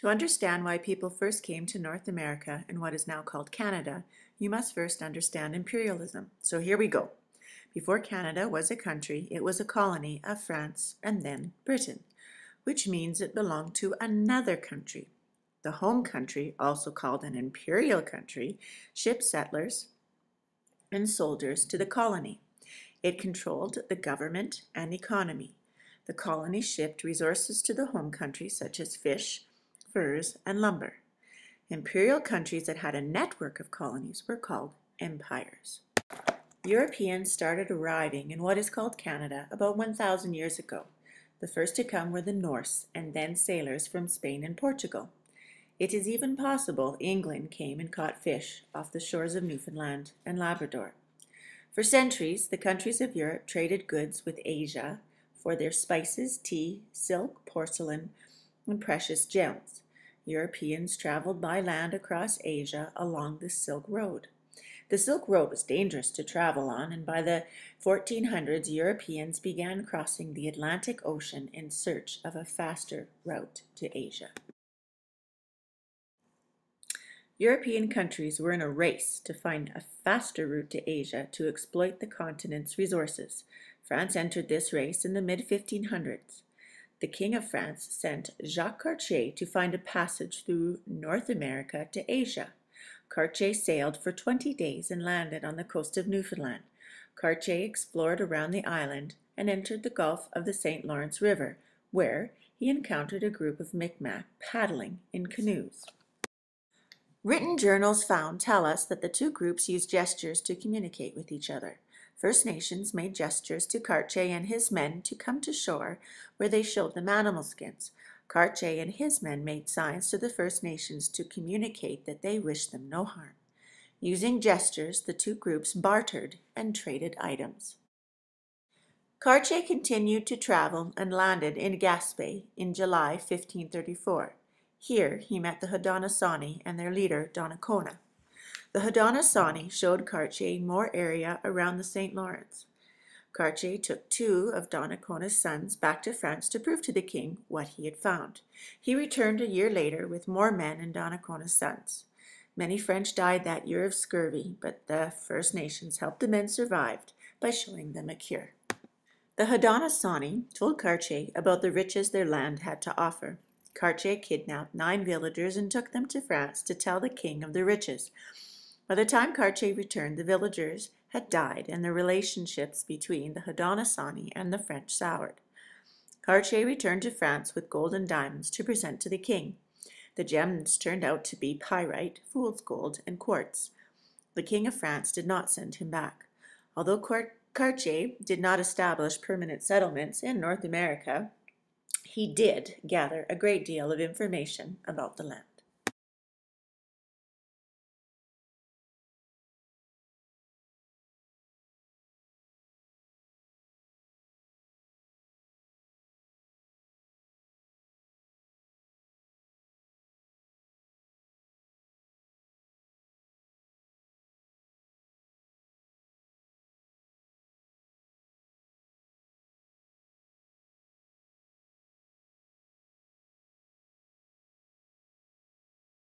To understand why people first came to North America and what is now called Canada, you must first understand imperialism. So here we go. Before Canada was a country, it was a colony of France and then Britain, which means it belonged to another country. The home country, also called an imperial country, shipped settlers and soldiers to the colony. It controlled the government and economy. The colony shipped resources to the home country such as fish, furs, and lumber. Imperial countries that had a network of colonies were called empires. Europeans started arriving in what is called Canada about 1,000 years ago. The first to come were the Norse and then sailors from Spain and Portugal. It is even possible England came and caught fish off the shores of Newfoundland and Labrador. For centuries, the countries of Europe traded goods with Asia for their spices, tea, silk, porcelain, and precious gems. Europeans traveled by land across Asia along the Silk Road. The Silk Road was dangerous to travel on, and by the 1400s, Europeans began crossing the Atlantic Ocean in search of a faster route to Asia. European countries were in a race to find a faster route to Asia to exploit the continent's resources. France entered this race in the mid-1500s. The King of France sent Jacques Cartier to find a passage through North America to Asia. Cartier sailed for 20 days and landed on the coast of Newfoundland. Cartier explored around the island and entered the Gulf of the St. Lawrence River, where he encountered a group of Mi'kmaq paddling in canoes. Written journals found tell us that the two groups used gestures to communicate with each other. First Nations made gestures to Cartier and his men to come to shore, where they showed them animal skins. Cartier and his men made signs to the First Nations to communicate that they wished them no harm. Using gestures, the two groups bartered and traded items. Cartier continued to travel and landed in Gaspé in July 1534. Here he met the Haudenosaunee and their leader, Donnacona. The Haudenosaunee showed Cartier more area around the St. Lawrence. Cartier took two of Donnacona's sons back to France to prove to the king what he had found. He returned a year later with more men and Donnacona's sons. Many French died that year of scurvy, but the First Nations helped the men survive by showing them a cure. The Haudenosaunee told Cartier about the riches their land had to offer. Cartier kidnapped 9 villagers and took them to France to tell the king of the riches. By the time Cartier returned, the villagers had died and the relationships between the Haudenosaunee and the French soured. Cartier returned to France with gold and diamonds to present to the king. The gems turned out to be pyrite, fool's gold, and quartz. The king of France did not send him back. Although Cartier did not establish permanent settlements in North America, he did gather a great deal of information about the land.